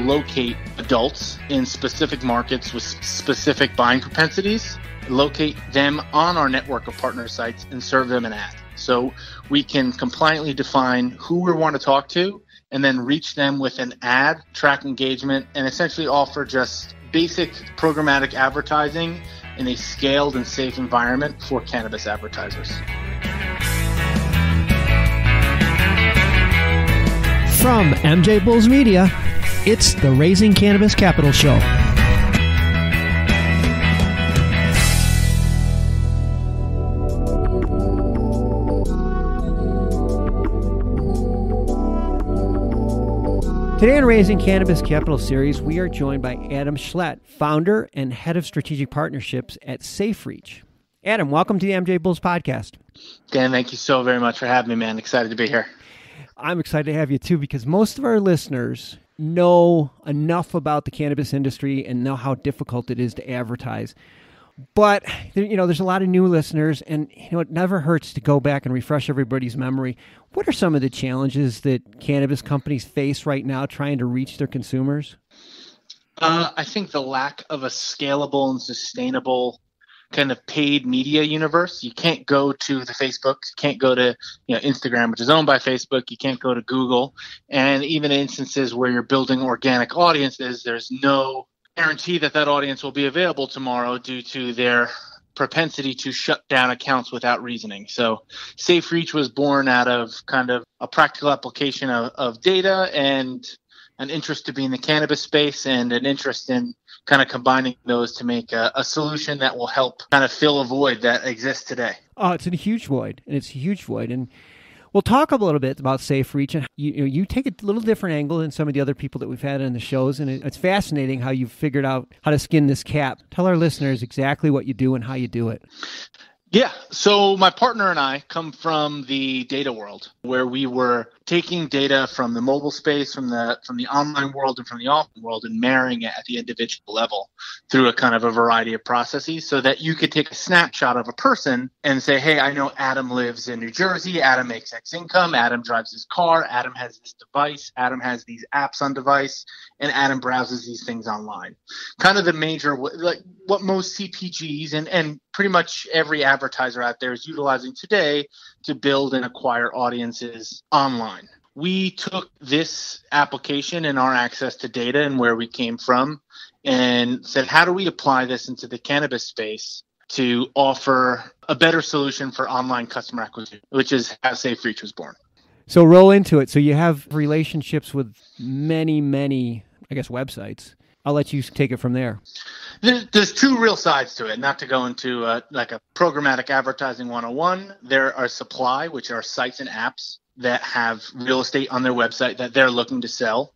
locate adults in specific markets with specific buying propensities, locate them on our network of partner sites, and serve them an ad. So we can compliantly define who we want to talk to and then reach them with an ad, track engagement, and essentially offer just basic programmatic advertising in a scaled and safe environment for cannabis advertisers. From MJBulls Media, it's the Raising Cannabis Capital Show. Today in Raising Cannabis Capital Series, we are joined by Adam Schlett, founder and head of strategic partnerships at SafeReach. Adam, welcome to the MJBulls podcast. Dan, thank you so very much for having me, man. Excited to be here. I'm excited to have you too, because most of our listeners know enough about the cannabis industry and know how difficult it is to advertise. But, there's a lot of new listeners, and, it never hurts to go back and refresh everybody's memory. What are some of the challenges that cannabis companies face right now trying to reach their consumers? I think the lack of a scalable and sustainable kind of paid media universe. You can't go to the Facebook, you can't go to Instagram, which is owned by Facebook, you can't go to Google. And even in instances where you're building organic audiences, there's no guarantee that audience will be available tomorrow due to their propensity to shut down accounts without reasoning. So SafeReach was born out of kind of a practical application of data and an interest to be in the cannabis space and an interest in kind of combining those to make a solution that will help kind of fill a void that exists today. Oh, it's a huge void, and we'll talk a little bit about SafeReach, and you take a little different angle than some of the other people that we've had on the shows, and it's fascinating how you've figured out how to skin this cat. Tell our listeners exactly what you do and how you do it. Yeah, so my partner and I come from the data world, where we were taking data from the mobile space, from the online world and from the offline world, and marrying it at the individual level through a kind of a variety of processes, so that you could take a snapshot of a person and say, hey, I know Adam lives in New Jersey, Adam makes X income, Adam drives his car, Adam has this device, Adam has these apps on device, and Adam browses these things online. Kind of the major, like what most CPGs and pretty much every advertiser out there is utilizing today to build and acquire audiences online. We took this application and our access to data and where we came from and said, how do we apply this into the cannabis space to offer a better solution for online customer acquisition, which is how SafeReach was born. So roll into it. So you have relationships with many, I guess, websites. I'll let you take it from there. There's two real sides to it, not to go into like a programmatic advertising 101. There are supply, which are sites and apps that have real estate on their website that they're looking to sell.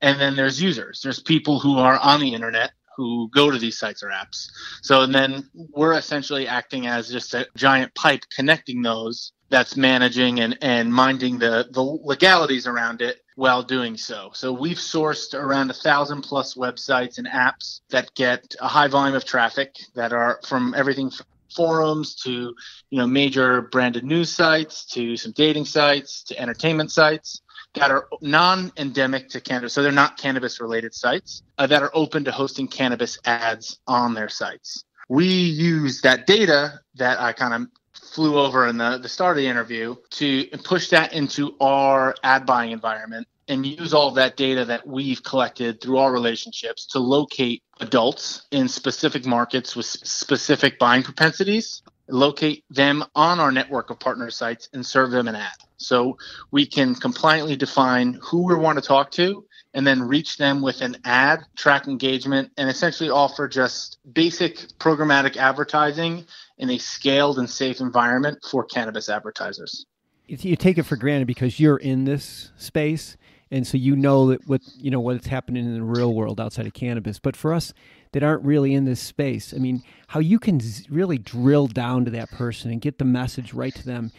And then there's users. There's people who are on the internet who go to these sites or apps. So then we're essentially acting as just a giant pipe connecting those that's managing and minding the legalities around it while doing so. So we've sourced around 1,000 plus websites and apps that get a high volume of traffic that are from everything from forums to major branded news sites to some dating sites to entertainment sites that are non-endemic to cannabis. So they're not cannabis-related sites that are open to hosting cannabis ads on their sites. We use that data that I kind of flew over in the start of the interview to push that into our ad buying environment and use all of that data that we've collected through our relationships to locate adults in specific markets with specific buying propensities, locate them on our network of partner sites, and serve them an ad. So we can compliantly define who we want to talk to and then reach them with an ad, track engagement, and essentially offer just basic programmatic advertising in a scaled and safe environment for cannabis advertisers. You take it for granted because you're in this space, and so you know that what's happening in the real world outside of cannabis. But for us that aren't really in this space, I mean, how you can really drill down to that person and get the message right to them.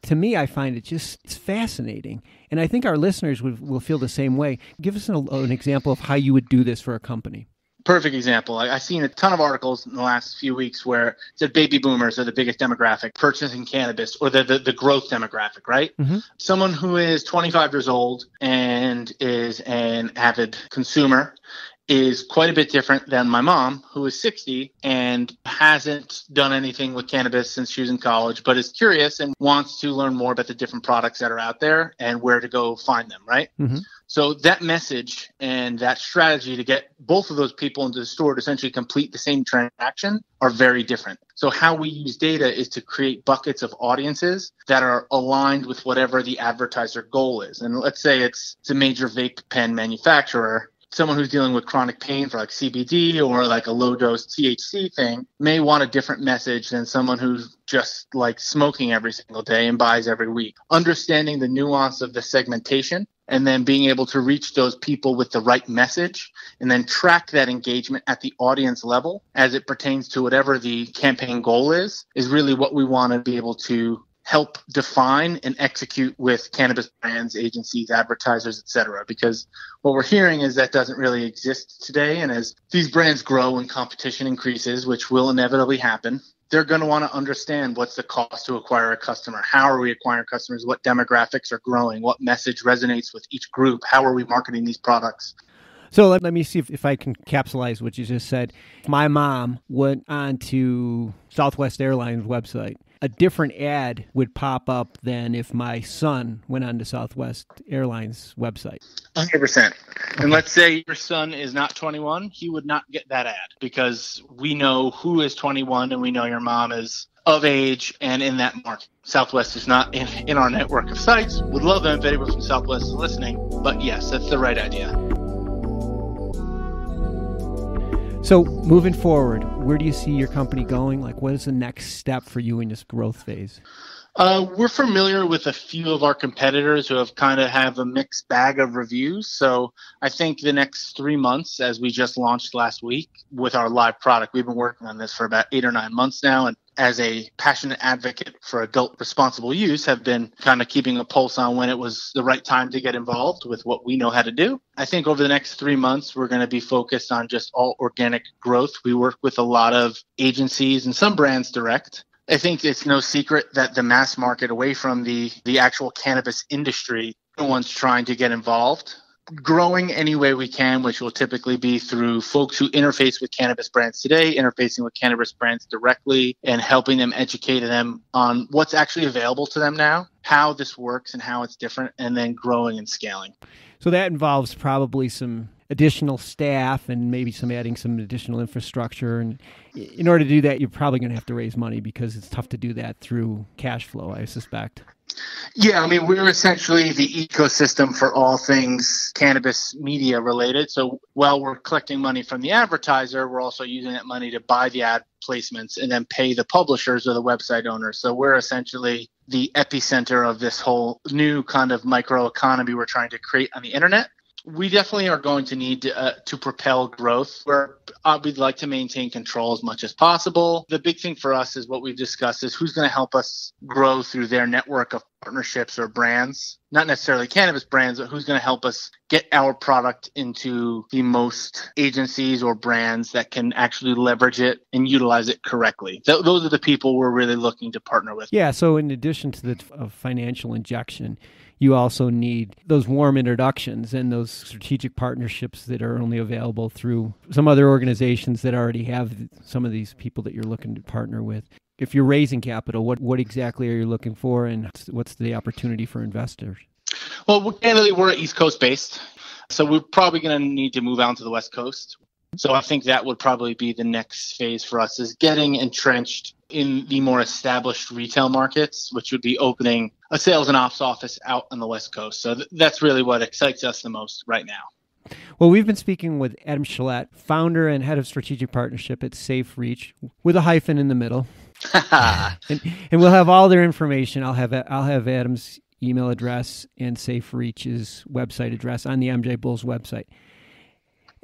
To me, I find it's fascinating, and I think our listeners will feel the same way. Give us an example of how you would do this for a company. Perfect example. I've seen a ton of articles in the last few weeks where it said baby boomers are the biggest demographic purchasing cannabis, or the growth demographic, right? Mm-hmm. Someone who is 25 years old and is an avid consumer is quite a bit different than my mom, who is 60 and hasn't done anything with cannabis since she was in college, but is curious and wants to learn more about the different products that are out there and where to go find them, right? Mm-hmm. So that message and that strategy to get both of those people into the store to essentially complete the same transaction are very different. So how we use data is to create buckets of audiences that are aligned with whatever the advertiser goal is. And let's say it's a major vape pen manufacturer. Someone who's dealing with chronic pain for like CBD or like a low dose THC thing may want a different message than someone who's just like smoking every single day and buys every week. Understanding the nuance of the segmentation and then being able to reach those people with the right message and then track that engagement at the audience level as it pertains to whatever the campaign goal is really what we want to be able to help define and execute with cannabis brands, agencies, advertisers, et cetera. Because what we're hearing is that doesn't really exist today. And as these brands grow and competition increases, which will inevitably happen, they're going to want to understand what's the cost to acquire a customer. How are we acquiring customers? What demographics are growing? What message resonates with each group? How are we marketing these products? So let me see if I can capsulize what you just said. My mom went on to Southwest Airlines website. A different ad would pop up than if my son went on to Southwest Airlines website. 100%. And let's say your son is not 21, he would not get that ad because we know who is 21 and we know your mom is of age and in that market. Southwest is not in our network of sites. Would love them if anyone from Southwest is listening, but yes, that's the right idea. So moving forward, where do you see your company going? Like, what is the next step for you in this growth phase? We're familiar with a few of our competitors who have a mixed bag of reviews. So I think the next 3 months, as we just launched last week with our live product, we've been working on this for about 8 or 9 months now. And as a passionate advocate for adult responsible use, have been kind of keeping a pulse on when it was the right time to get involved with what we know how to do. I think over the next 3 months, we're going to be focused on just all organic growth. We work with a lot of agencies and some brands direct. I think it's no secret that the mass market, away from the actual cannabis industry, no one's trying to get involved. Growing any way we can, which will typically be through folks who interface with cannabis brands today, interfacing with cannabis brands directly and helping them, educate them on what's actually available to them now, how this works and how it's different, and then growing and scaling. So that involves probably some additional staff and maybe adding some additional infrastructure. And in order to do that, you're probably going to have to raise money because it's tough to do that through cash flow, I suspect. Yeah, I mean, we're essentially the ecosystem for all things cannabis media related. So while we're collecting money from the advertiser, we're also using that money to buy the ad placements and then pay the publishers or the website owners. So we're essentially the epicenter of this whole new kind of microeconomy we're trying to create on the internet. We definitely are going to need to propel growth. We'd like to maintain control as much as possible. The big thing for us is what we've discussed is who's going to help us grow through their network of partnerships or brands, not necessarily cannabis brands, but who's going to help us get our product into the most agencies or brands that can actually leverage it and utilize it correctly. Those are the people we're really looking to partner with. Yeah, so in addition to the financial injection, you also need those warm introductions and those strategic partnerships that are only available through some other organizations that already have some of these people that you're looking to partner with. If you're raising capital, what exactly are you looking for, and what's the opportunity for investors? Well, candidly, we're East Coast based, so we're probably going to need to move out to the West Coast. So I think that would probably be the next phase for us, is getting entrenched in the more established retail markets, which would be opening a sales and ops office out on the West Coast. So that's really what excites us the most right now. Well, we've been speaking with Adam Schlett, founder and head of strategic partnership at Safe Reach, with a hyphen in the middle. and we'll have all their information. I'll have Adam's email address and Safe Reach's website address on the MJBulls website.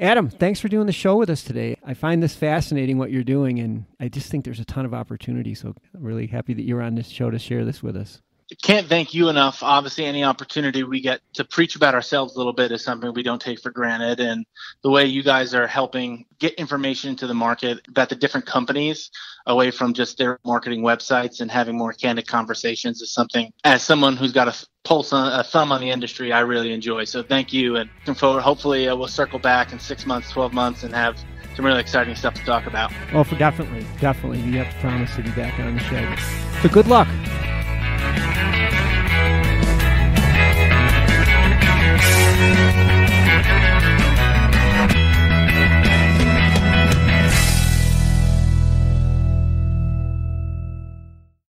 Adam, thanks for doing the show with us today. I find this fascinating, what you're doing, and I just think there's a ton of opportunity. So I'm really happy that you're on this show to share this with us. can't thank you enough. Obviously, any opportunity we get to preach about ourselves a little bit is something we don't take for granted. And the way you guys are helping get information to the market about the different companies away from just their marketing websites and having more candid conversations is something, as someone who's got a thumb on the industry, I really enjoy. So thank you. And looking forward, hopefully we'll circle back in 6 months, 12 months and have some really exciting stuff to talk about. Oh, definitely. You have to promise to be back on the show. So good luck.